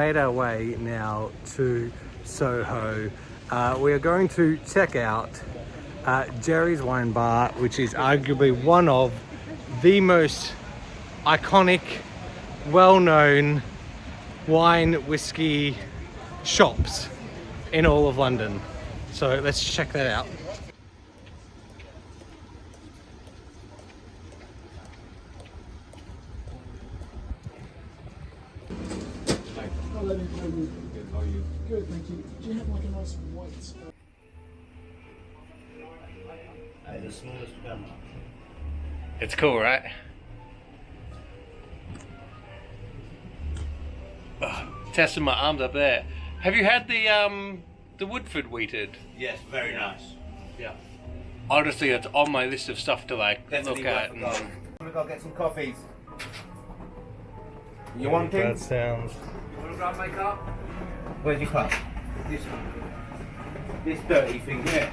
made our way now to Soho. We are going to check out Gerry's Wine Bar, which is arguably one of the most iconic, well-known wine whiskey shops in all of London. So let's check that out. Good, thank you. Do you have like a nice white spot? The smallest one. It's cool, right? Testing my arms up there. Have you had the Woodford wheated? Yes, very nice. Yeah. Honestly, it's on my list of stuff to like Definitely look at. I'm gonna go get some coffees. You want That things? sounds. You wanna grab my cup? Where's your cup? This one. This dirty thing here.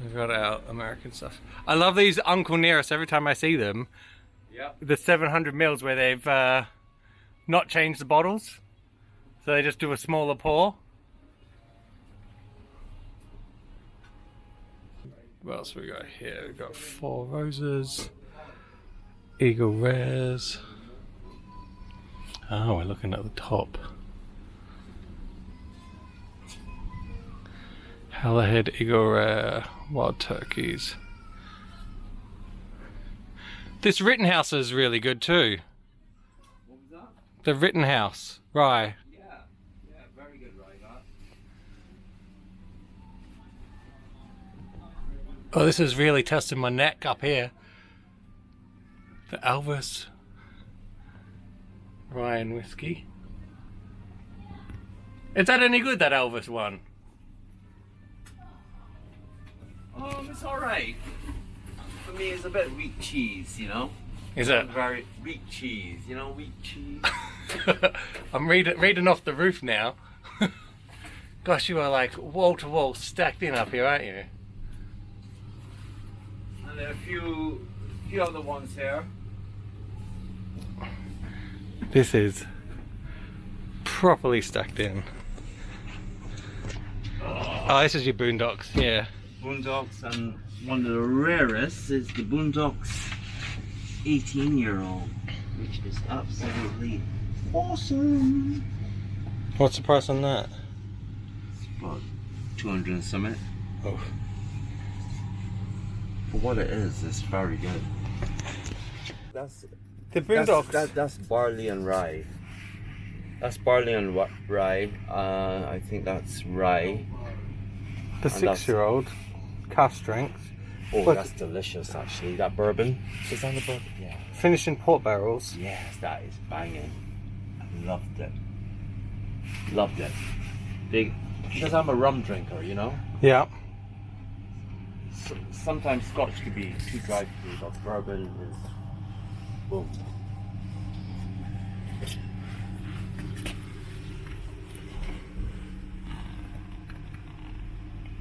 We've got our American stuff. I love these Uncle Nearest every time I see them. Yep. The 700 mils where they've not changed the bottles. So they just do a smaller pour. What else we got here? We've got Four Roses, Eagle Rares. Oh, we're looking at the top. Hellhead, Eagle Rare, Wild Turkeys. This Rittenhouse is really good too. What was that? The Rittenhouse rye. Yeah, very good rye, that. Oh, this is really testing my neck up here. The Elvis Ryan whiskey. Is that any good, that Elvis one? It's alright. For me, it's a bit weak cheese, you know? Is it? Very weak cheese, you know, weak cheese. I'm reading off the roof now. Gosh, you are like wall to wall stacked in up here, aren't you? And there are a few other ones here. This is properly stacked in. Oh, this is your Boondocks, yeah. Boondocks, and one of the rarest is the Boondocks 18-year-old, which is absolutely awesome. What's the price on that? It's about 200 and something. Oh. For what it is, it's very good. That's The Boondocks. that's barley and rye. That's barley and rye. I think that's rye. The and that's- 6-year-old, calf strength. Oh, But- that's delicious actually. That bourbon. Is that the bourbon? Yeah. Finished in port barrels. Yes, that is banging. I loved it. Loved it. Big. Because I'm a rum drinker, you know. Yeah. Sometimes Scotch can be too dry for me, but bourbon is boom.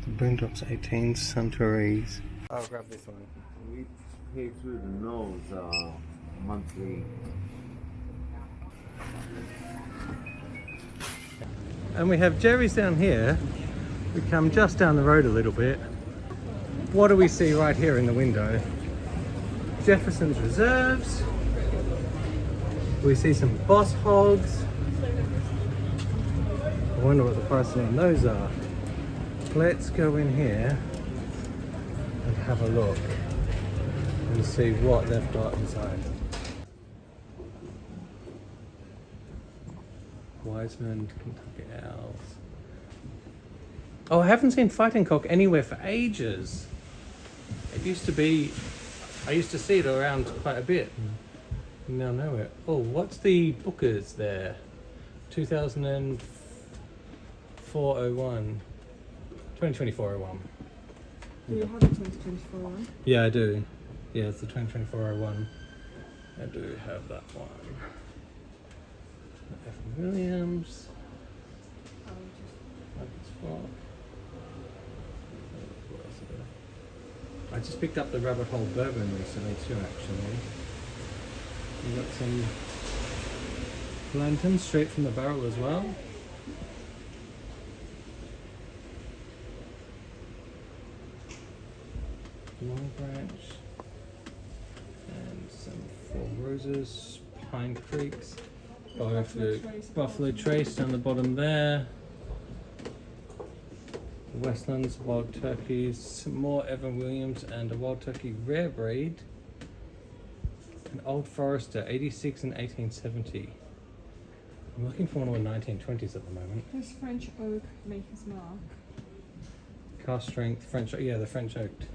The Boondocks 18 Suntories. I'll grab this one. We pay through the nose monthly. And we have Gerry's down here. We come just down the road a little bit. What do we see right here in the window? Jefferson's Reserves. We see some Boss Hogs. I wonder what the prices on those are. Let's go in here and have a look and see what they've got inside. Wiseman, Kentucky Owls. Oh, I haven't seen Fighting Cock anywhere for ages. It used to be, I used to see it around quite a bit. Now nowhere. Oh, what's the Bookers there? 2004-01. 2024-01. Do you have a 2024 one? Yeah, I do. Yeah, it's the 2024-01. I do have that one. F. Williams. What else is there? I just picked up the Rabbit Hole Bourbon recently too, actually. We got some Lantern straight from the barrel as well. Long branch. And some Four Roses, Pine Creeks. Buffalo Trace down the bottom there. Westlands, Wild Turkeys, some more Evan Williams and a Wild Turkey Rare Breed. An Old Forester, 86 and 1870. I'm looking for one of the 1920s at the moment. There's French oak, Maker's Mark. Cast strength, French, yeah, the French oaked.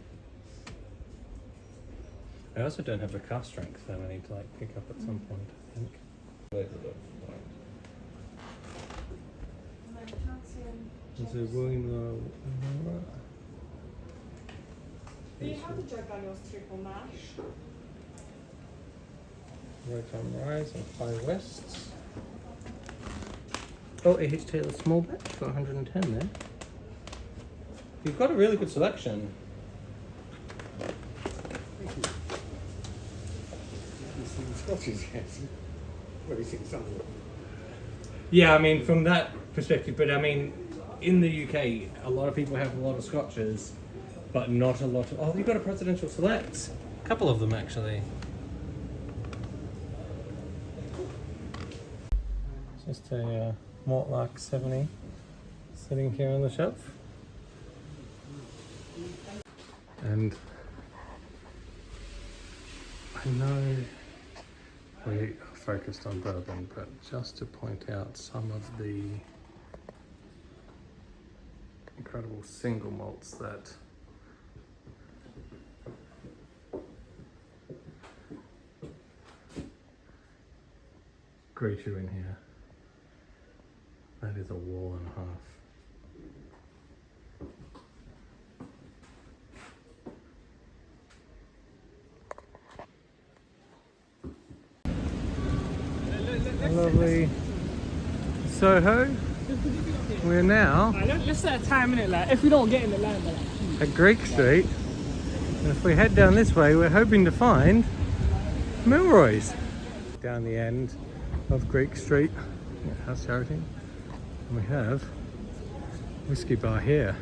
I also don't have the cast strength that I need to like pick up at some point, I think. Is it William Do you have the Jack Daniels triple mash? Right on Rise and High Wests. Oh, A.H. Taylor small batch for 110 there. You've got a really good selection. Yeah, I mean, from that perspective, but I mean, in the UK, a lot of people have a lot of scotches, but not a lot of. Oh, you've got a Presidential Select. A couple of them, actually. Just a Mortlach 70 sitting here on the shelf. And I know we are focused on bourbon, but just to point out some of the incredible single malts that greet you in here. That is a wall and a half. Lovely Soho. We're now Let's set a time in it, like if we don't get in the line, like. at Greek Street. And if we head down this way, we're hoping to find Milroy's. Down the end of Greek Street, House Charity. And we have Whiskey Bar here.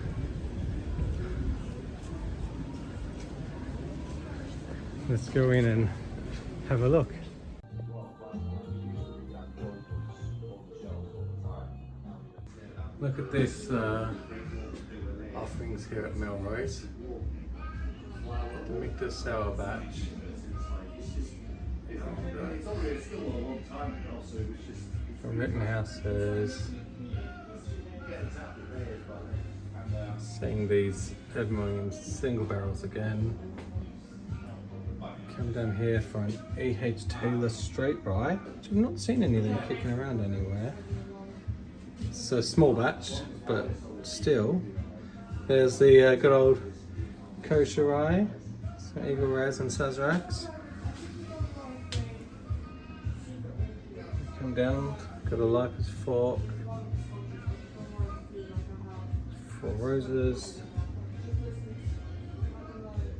Let's go in and have a look. Look at this offerings here at Milroy's. The Michter Sour Batch. From Rittenhouse's. Seeing these Evan Williams single barrels again. Come down here for an A.H. Taylor straight rye, which I've not seen any of them kicking around anywhere. It's a small batch, but still. There's the good old kosher rye, so Eagle Raz and Sazeracs. Come down, got a Lipers Fork, Four Roses,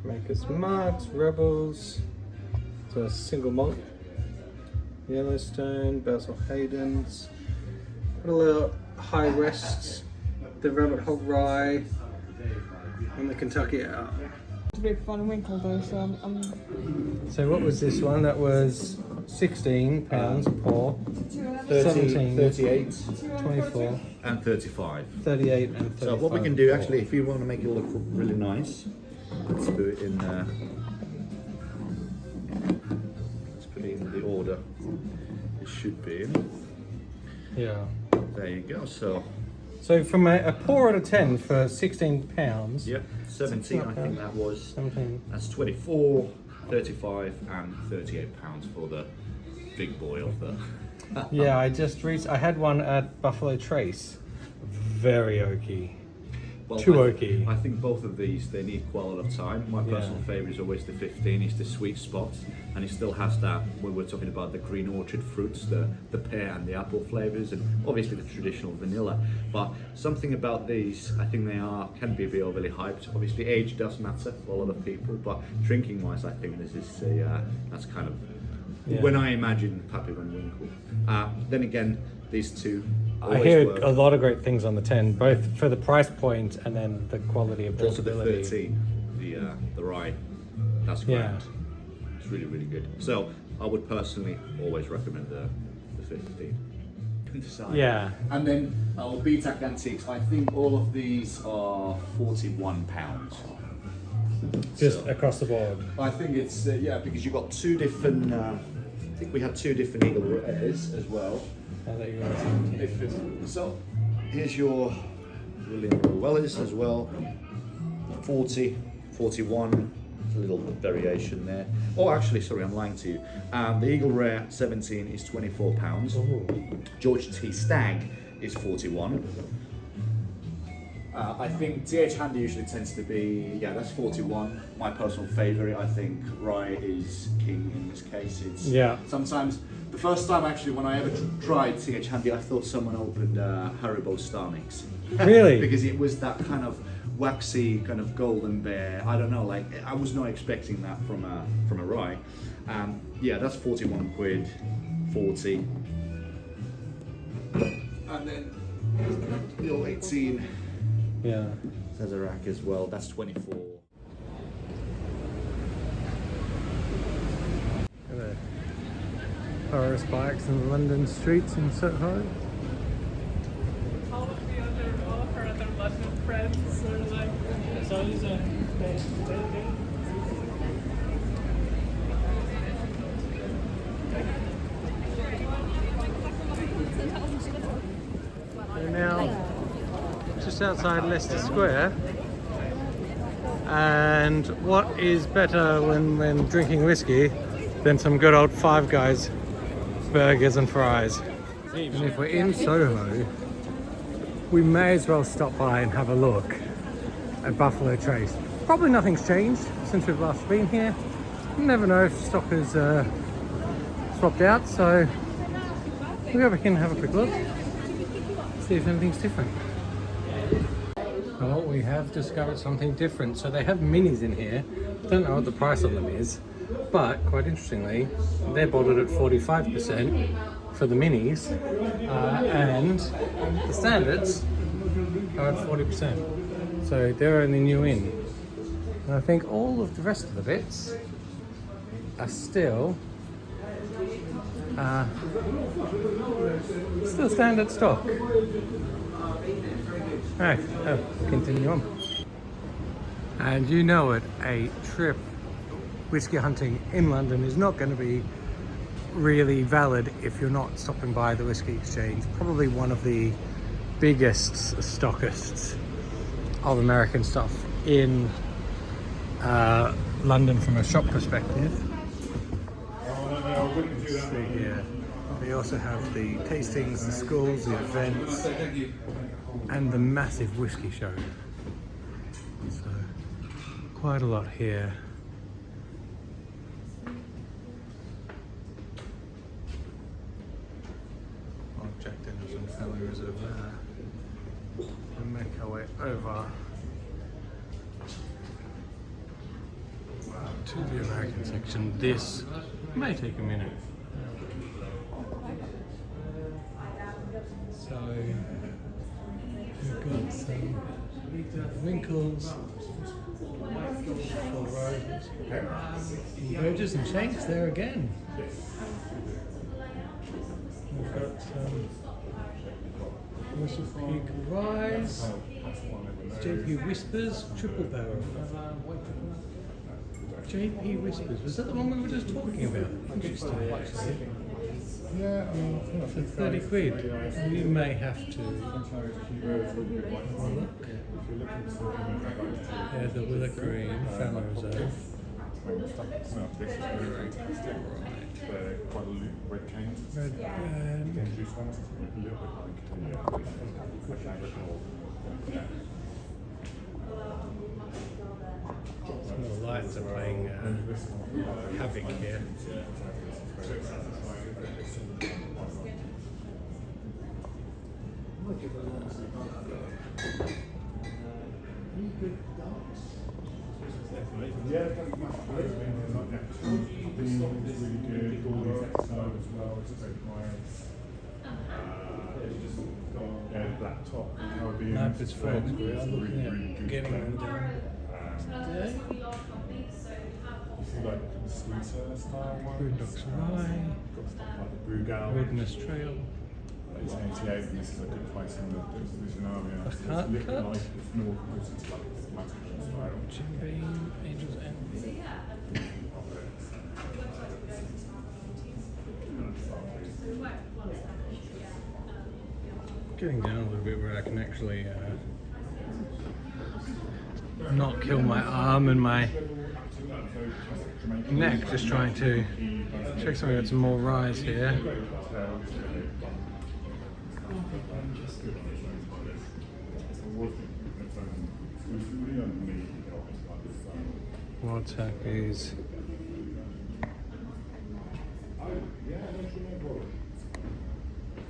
Maker's Marks, Rebels, so a single malt, Yellowstone, Basil Hayden's, got a little High Wests, the Rabbit Hog Rye, and the Kentucky Ale. It's a bit fun and winkle though, so I'm So what was this one? That was £16 pour, 17, 38 24, and 35. 38 and 35. So what we can do actually, if you want to make it look really nice, let's put it in let's put it in the order it should be in. Yeah. There you go. So from a pour out of 10 for £16. yep, 17 I think that was. 17. That's 24, 35 and 38 pounds for the big boy of the Yeah, I had one at Buffalo Trace. Very oaky. Well, Too oaky. I think both of these, they need quite a lot of time. My personal Yeah. favourite is always the 15. It's the sweet spot, and it still has that, when we're talking about the green orchard fruits, the pear and the apple flavours, and obviously the traditional vanilla. But something about these, I think they can be a bit overly hyped. Obviously age does matter for a lot of people, but drinking wise, I think this is that's kind of Yeah. when I imagine Pappy Van Winkle. Then again, these two I always hear work. a lot of great things on the 10, both for the price point and then the quality of Also the drinkability. 13, the rye, that's great. Yeah. It's really, really good. So I would personally always recommend the 15. Yeah. And then our BTAC Antiques, I think all of these are £41. Just So, across the board. I think it's, because you've got two different, I think we had two different Eagle Rares as well. I thought you were saying 10. So here's your William Wellers as well. 40, 41, a little variation there. Oh, actually, sorry, I'm lying to you. The Eagle Rare 17 is £24. Ooh. George T. Stagg is 41. I think TH Handy usually tends to be, that's 41. My personal favourite, I think rye is king in this case. It's sometimes, the first time actually when I ever tried TH Handy, I thought someone opened Haribo Star Mix. Really? Because it was that kind of waxy, kind of golden bear. I don't know, like I was not expecting that from a rye. That's 41 quid, 40. And then the old 18. Yeah. Sazerac as well, that's 24. The Forest bikes in London streets in Soho. All of our other London friends are like, it's always a We're now just outside Leicester Square. And what is better when drinking whiskey than some good old Five Guys burgers and fries? And if we're in Soho, we may as well stop by and have a look at Buffalo Trace. Probably nothing's changed since we've last been here. You never know if stock has swapped out, so we'll go back in and have a quick look, see if anything's different. Well, we have discovered something different. So they have minis in here. Don't know what the price on them is, but quite interestingly, they're bottled at 45% for the minis, and the standards are at 40%. So they're only new in. And I think all of the rest of the bits are still standard stock. Alright, continue on. And you know it, a trip whiskey hunting in London is not going to be really valid if you're not stopping by the Whisky Exchange. Probably one of the biggest stockists of American stuff in London from a shop perspective. Let's see here. They also have the tastings, the schools, the events, and the massive whiskey show. So quite a lot here. Jack Daniels and Family Reserve there. And make our way over to the American section. This may take a minute. So we've got some Winkles, Burgess and Shanks there again. We've got some Russell Creek Rise, JP Whispers, Triple Barrel. JP Whispers, was that the one we were just talking about? Interesting, actually. Yeah, for 30 quid, we may have to have a look. Yeah, the Willow Green, Family Reserve. Red Band. Some of the lights are playing havoc here. Yeah, that's much better. Really good. All these episodes as well. It's very nice. Yeah, black top. Caribbean. No, it's folks. We are looking really at good getting blend. them down. You see like the sweeter style ones. Boondocks Rye, Got stuff like the Brugal. Wilderness Trail. It's 88 and this is a good price in the distribution area. A So cut, it's a little cut. like it's north, which is like Mexican style. Jim Beam, Angels Envy. Getting down a little bit where I can actually not kill my arm and my neck, just trying to check something with some more rise here. Wild Turkeys.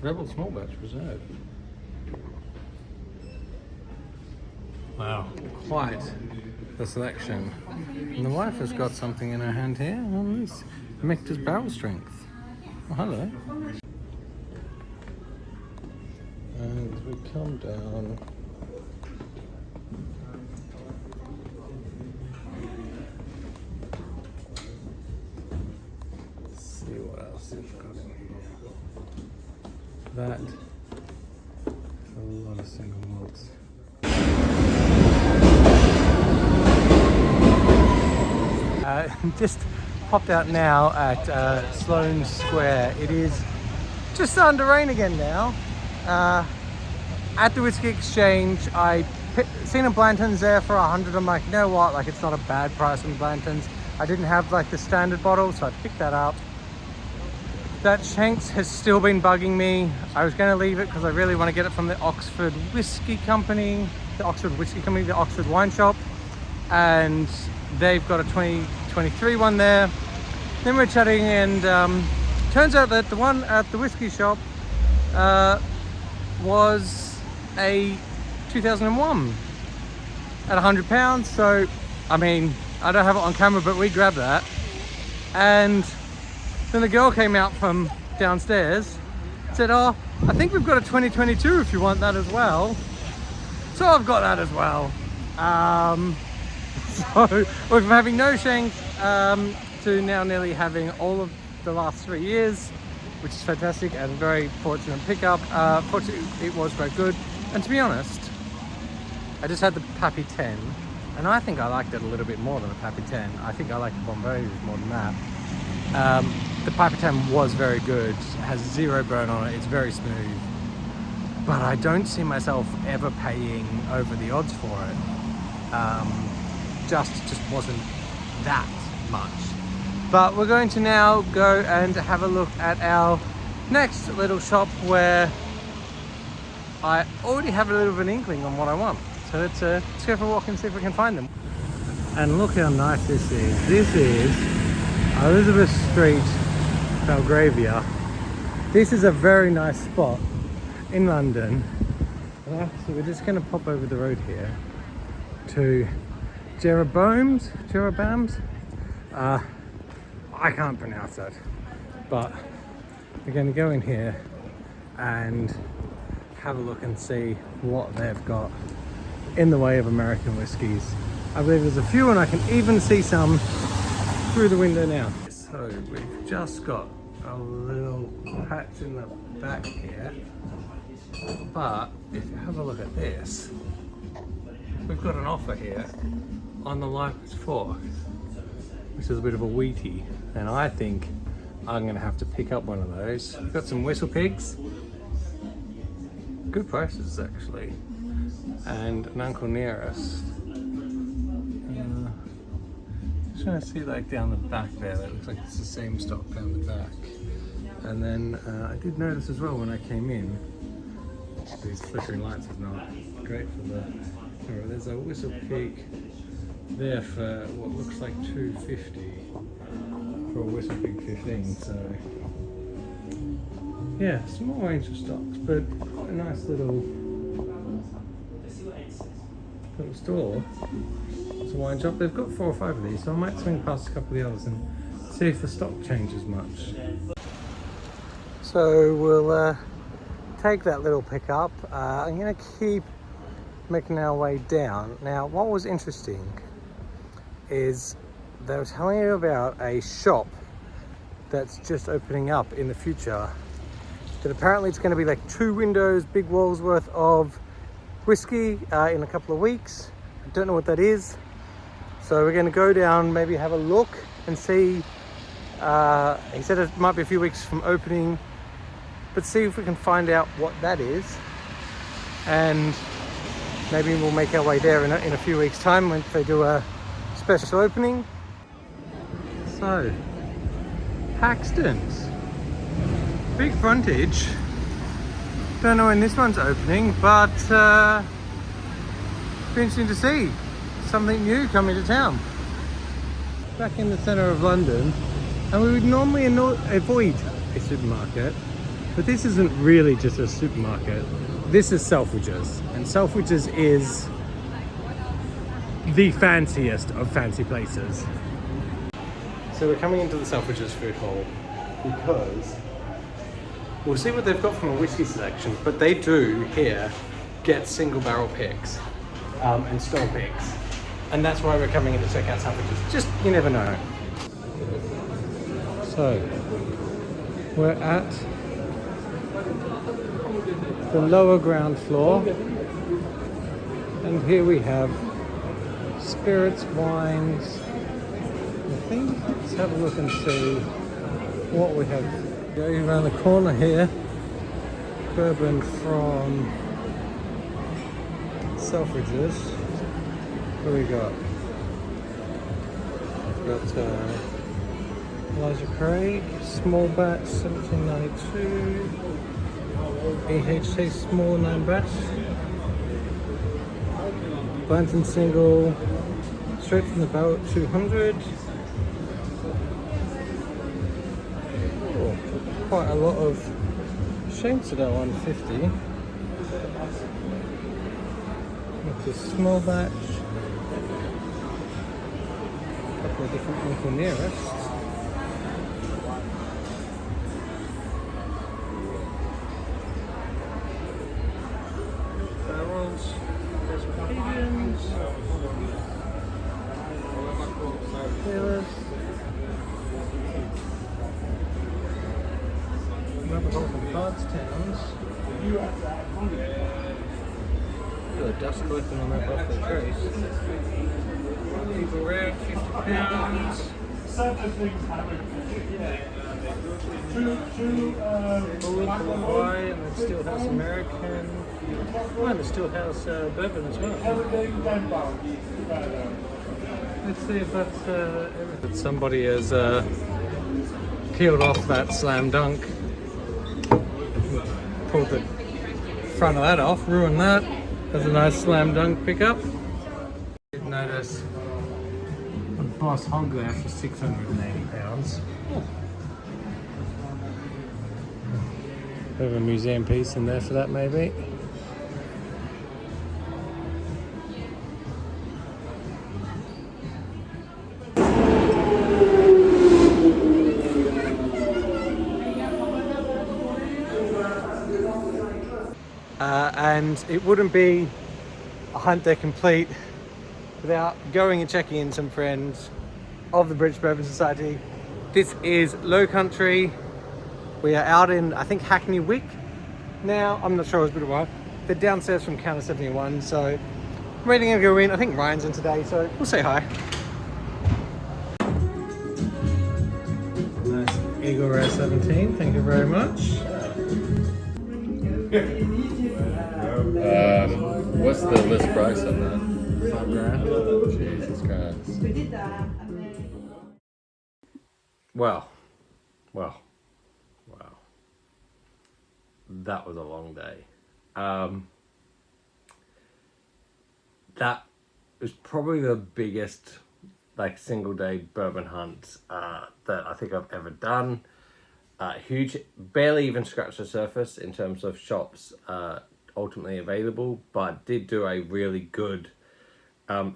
Rebel Small Batch Reserve. Wow, quite the selection. And the wife has got something in her hand here. Oh, nice. Michter's Barrel Strength. Oh, hello. And as we come down, let's see what else it's got in here. That, a lot of single malts. Just popped out now at Sloane Square. It is just starting to rain again now. At the Whisky Exchange, I seen a Blanton's there for 100. I'm like, you know what? Like, it's not a bad price on Blanton's. I didn't have like the standard bottle, so I picked that up. That Shanks has still been bugging me. I was going to leave it because I really want to get it from the Oxford Whisky Company, the Oxford Whisky Company, the Oxford Wine Shop, and they've got a 2023 one there. Then we're chatting, and turns out that the one at the whiskey shop was a 2001 at £100. So, I mean, I don't have it on camera, but we grabbed that. And then the girl came out from downstairs, said, oh, I think we've got a 2022 if you want that as well. So I've got that as well. So we're from having no Shanks to now nearly having all of the last 3 years, which is fantastic and very fortunate pickup. Fortunately, it was quite good. And to be honest, I just had the Pappy 10, and I think I liked it a little bit more than the Pappy 10. I think I liked the Bombay more than that. The Pappy 10 was very good, has zero burn on it, it's very smooth. But I don't see myself ever paying over the odds for it. Just wasn't that much. But we're going to now go and have a look at our next little shop where I already have a little bit of an inkling on what I want. So let's go for a walk and see if we can find them. And look how nice this is. This is Elizabeth Street, Belgravia. This is a very nice spot in London. So we're just going to pop over the road here to Jeroboams. I can't pronounce that, but we're going to go in here and have a look and see what they've got in the way of American whiskies. I believe there's a few, and I can even see some through the window now. So we've just got a little patch in the back here, but if you have a look at this, we've got an offer here on the Lifeless Fork, which is a bit of a wheatie, and I think I'm going to have to pick up one of those. We've got some Whistle Pigs, good prices actually, and an uncle near us. Just trying to see like down the back there, that looks like it's the same stock down the back. And then I did notice as well when I came in, these flickering lights are not great for the camera. There's a Whistle Pig there for what looks like $2.50 for a Whistle Pig 15. So yeah, small range of stocks, but a nice little store. It's a wine shop. They've got 4 or 5 of these, so I might swing past a couple of the others and see if the stock changes much. So we'll take that little pickup. I'm gonna keep making our way down. Now, what was interesting is they were telling you about a shop that's just opening up in the future. That apparently it's going to be like 2 windows, big walls worth of whiskey in a couple of weeks. I don't know what that is. So we're going to go down, maybe have a look and see. He said it might be a few weeks from opening, but see if we can find out what that is. And maybe we'll make our way there in a few weeks' time when they do a special opening. So, Hackstons. Big frontage. Don't know when this one's opening, but be interesting to see something new coming to town. Back in the centre of London, and we would normally avoid a supermarket, but this isn't really just a supermarket. This is Selfridges, and Selfridges is the fanciest of fancy places. So we're coming into the Selfridges food hall because we'll see what they've got from a whiskey selection, but they do here get single barrel picks and store picks. And that's why we're coming in to check out Selfridges. Just, you never know. So, we're at the lower ground floor. And here we have spirits, wines. I think, let's have a look and see what we have. Going around the corner here, bourbon from Selfridges. What do we got? We've got Elijah Craig, small batch, 1792. EHT small 9 batch. Blanton single, straight from the barrel at 200. Quite a lot of shanks at that 150. With the small batch. A couple of different Uncle Nearest. Barrels, Presbyterians, Taylors. Another hole from Bardstowns. Got a dust collecting on that Buffalo Trace. Eagle Red, £50. Bullet from Hawaii, and then Steelhouse American. Oh, and the Steelhouse Bourbon as well. Let's see if that's everything. Somebody has peeled off that Slam Dunk. Pulled the front of that off, ruined that. That's a nice Slam Dunk pickup. Did notice a Boss Hog there for £680. Bit of a museum piece in there for that, maybe. And it wouldn't be a hunt day complete without going and checking in some friends of the British Bourbon Society. This is Lowcountry. We are out in, I think, Hackney Wick now. I'm not sure, it's been a while. They're downstairs from counter 71, so I'm ready to go in. I think Ryan's in today, so we'll say hi. Nice Eagle Rare 17, thank you very much. What's the list price on that? $5,000. Jesus Christ. Wow. That was a long day. That was probably the biggest single day bourbon hunt that I think I've ever done. Huge, barely even scratched the surface in terms of shops ultimately available, but did do a really good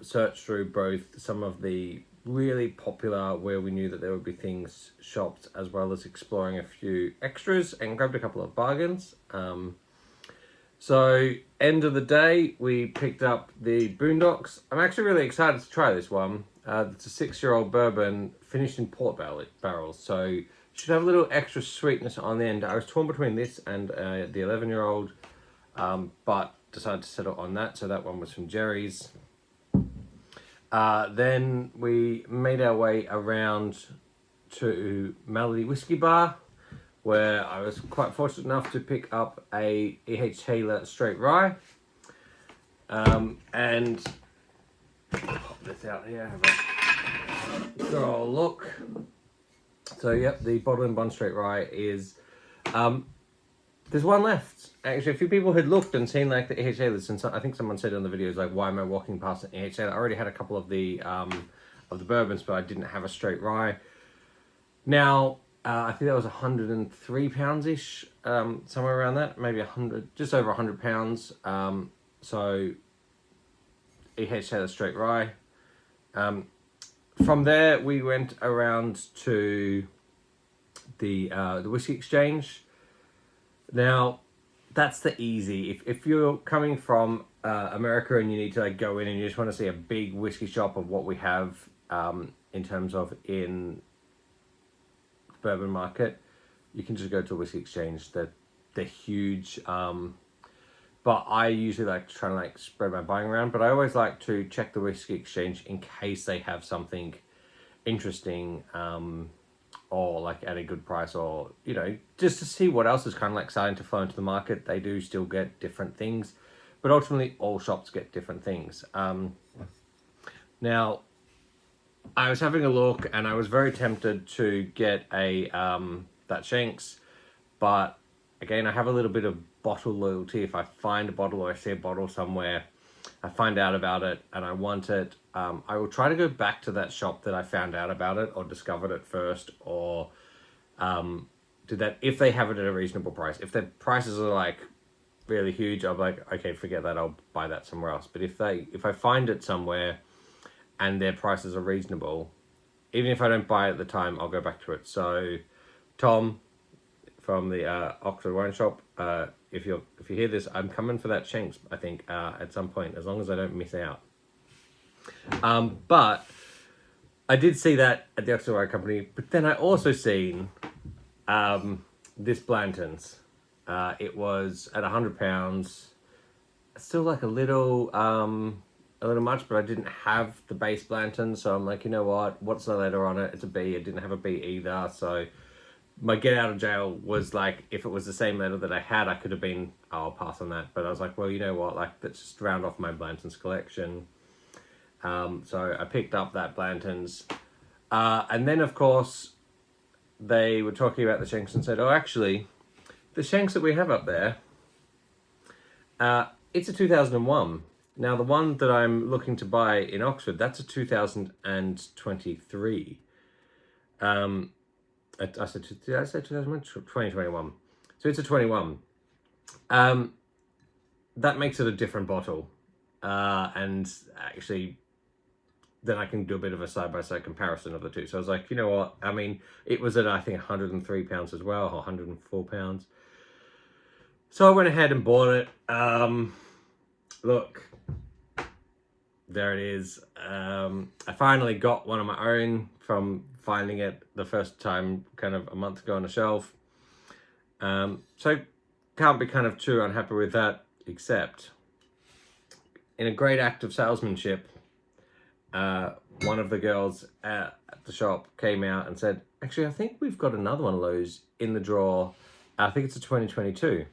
searched through both some of the really popular, where we knew that there would be things shopped, as well as exploring a few extras and grabbed a couple of bargains. So end of the day, we picked up the Boondocks. I'm actually really excited to try this one. It's a 6-year-old bourbon finished in port barrels, so should have a little extra sweetness on the end. I was torn between this and the 11-year-old, but decided to settle on that. So that one was from Gerry's. Then we made our way around to Melody Whiskey Bar, where I was quite fortunate enough to pick up a E.H. Taylor straight rye. And pop this out here, have a good old look. So yep, the bottle and bond straight rye is, there's one left. Actually, a few people had looked and seen like the E.H. Taylors, and I think someone said on the videos like, why am I walking past an E.H. Taylor? I already had a couple of the bourbons, but I didn't have a straight rye. Now, I think that was 103 pounds-ish, somewhere around that, maybe 100, just over 100 pounds. So E.H. Taylor straight rye. From there, we went around to the Whisky Exchange. Now, that's the easy. If you're coming from America and you need to like go in and you just want to see a big whiskey shop of what we have in terms of in the bourbon market, you can just go to a Whisky Exchange. They're huge. But I usually like to try and like spread my buying around, but I always like to check the Whisky Exchange in case they have something interesting, or like at a good price, or, you know, just to see what else is kind of like starting to flow into the market. They do still get different things, but ultimately all shops get different things. Now, I was having a look and I was very tempted to get a that Shanks, but again, I have a little bit of bottle loyalty. If I find a bottle or I see a bottle somewhere, I find out about it and I want it, I will try to go back to that shop that I found out about it or discovered it first, or do that if they have it at a reasonable price. If their prices are like really huge, I'm like, okay, forget that, I'll buy that somewhere else. But if I find it somewhere and their prices are reasonable, even if I don't buy it at the time, I'll go back to it. So Tom from the Oxford Wine Shop, if you hear this, I'm coming for that Shanks, I think, at some point, as long as I don't miss out. But I did see that at the Oxford Wine Company, but then I also seen this Blanton's. It was at £100, still like a little much, but I didn't have the base Blanton, so I'm like, you know what? What's the letter on it? It's a B. It didn't have a B either, so my get out of jail was like, if it was the same letter that I had, I could have been, I'll pass on that. But I was like, well, you know what? Like, let's just round off my Blanton's collection. So I picked up that Blanton's, and then of course they were talking about the Shanks and said, oh, actually, the Shanks that we have up there, it's a 2001. Now, the one that I'm looking to buy in Oxford, that's a 2023. I said 2001? 2021. So it's a 21. That makes it a different bottle. And actually, then I can do a bit of a side-by-side comparison of the two. So I was like, you know what? I mean, it was at, I think, £103 as well, or £104. So I went ahead and bought it. Look, there it is. I finally got one of my own from finding it the first time kind of a month ago on a shelf. So can't be kind of too unhappy with that, except in a great act of salesmanship, one of the girls at the shop came out and said, actually, I think we've got another one of those in the drawer. I think it's a 2022.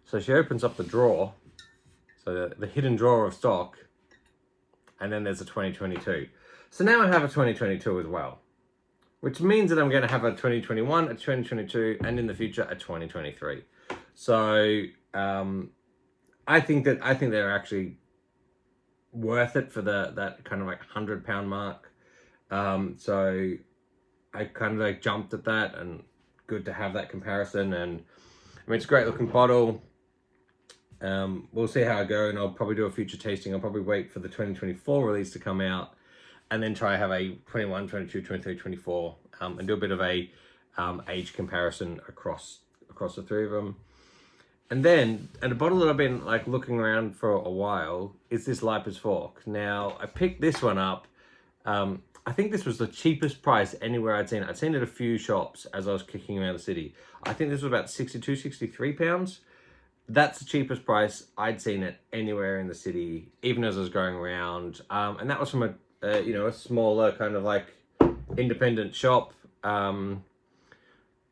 So she opens up the drawer, so the hidden drawer of stock, and then there's a 2022. So now I have a 2022 as well, which means that I'm going to have a 2021, a 2022, and in the future, a 2023. So I think they're actually worth it for that kind of like £100 mark. So I kind of like jumped at that, and good to have that comparison. And I mean, it's a great looking bottle. We'll see how I go, and I'll probably do a future tasting. I'll probably wait for the 2024 release to come out, and then try have a 21, 22, 23, 24, and do a bit of a age comparison across the three of them. And then, and a bottle that I've been like looking around for a while is this Liper's Fork. Now, I picked this one up. I think this was the cheapest price anywhere I'd seen it. I'd seen it at a few shops as I was kicking around the city. I think this was about 62, 63 pounds. That's the cheapest price I'd seen it anywhere in the city, even as I was going around. And that was from a smaller kind of like independent shop.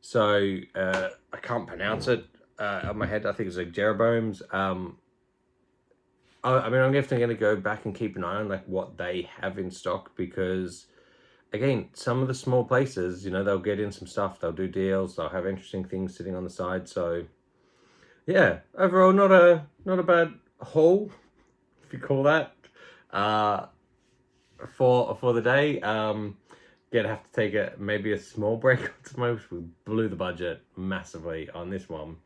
So I can't pronounce it on my head. I think it's like Jeroboams. I mean, I'm definitely going to go back and keep an eye on like what they have in stock, because again, some of the small places, they'll get in some stuff, they'll do deals, they'll have interesting things sitting on the side. So yeah, overall, not a bad haul, if you call that, for the day. Gonna have to take maybe a small break on tomorrow. We blew the budget massively on this one.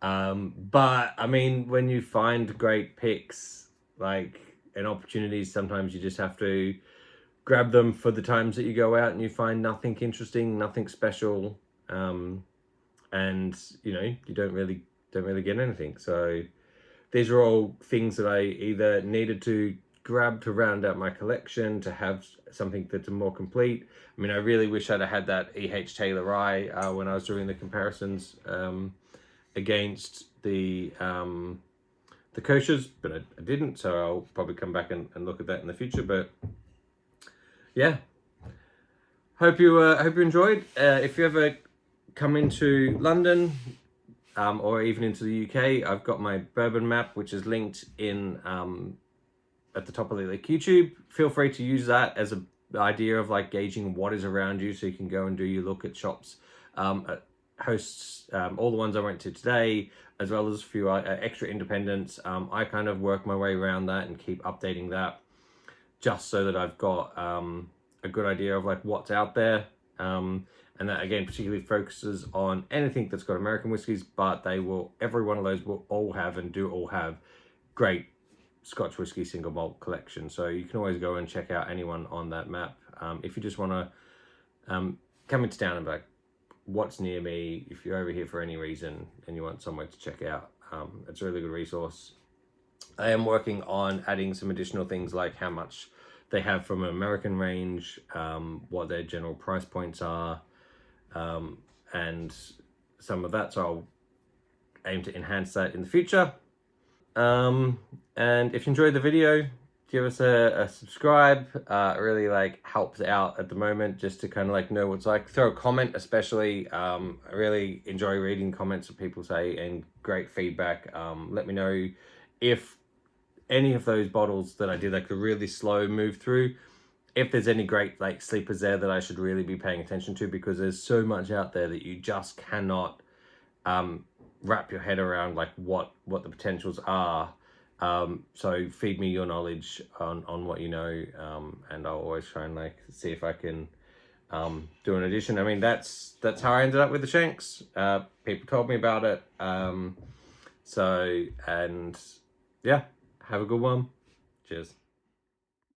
But I mean, when you find great picks and opportunities, sometimes you just have to grab them for the times that you go out and you find nothing interesting, nothing special, and you don't really get anything. So these are all things that I either needed to grab to round out my collection, to have something that's more complete. I mean, I really wish I'd have had that E.H. Taylor rye when I was doing the comparisons against the koshers, but I didn't, so I'll probably come back and look at that in the future. But yeah, hope you enjoyed. If you ever come into London or even into the UK, I've got my bourbon map, which is linked in at the top of the YouTube. Feel free to use that as an idea of like gauging what is around you, so you can go and do your look at shops, at hosts, all the ones I went to today, as well as a few extra independents. I kind of work my way around that and keep updating that, just so that I've got a good idea of like what's out there. And that again particularly focuses on anything that's got American whiskies, but every one of those will all have and do all have great Scotch whisky single malt collection. So you can always go and check out anyone on that map. If you just want to come into town and be like, what's near me, if you're over here for any reason and you want somewhere to check out, it's a really good resource. I am working on adding some additional things like how much they have from an American range, what their general price points are, and some of that. So I'll aim to enhance that in the future. And if you enjoyed the video, give us a subscribe. It really helps out at the moment, just to kind of know what's like. Throw a comment, especially. I really enjoy reading comments that people say and great feedback. Let me know if any of those bottles that I did the really slow move through, if there's any great sleepers there that I should really be paying attention to, because there's so much out there that you just cannot wrap your head around what the potentials are. So feed me your knowledge on what you know, and I'll always try and see if I can do an addition. I mean, that's how I ended up with the Shanks. People told me about it. So, and yeah, have a good one. Cheers.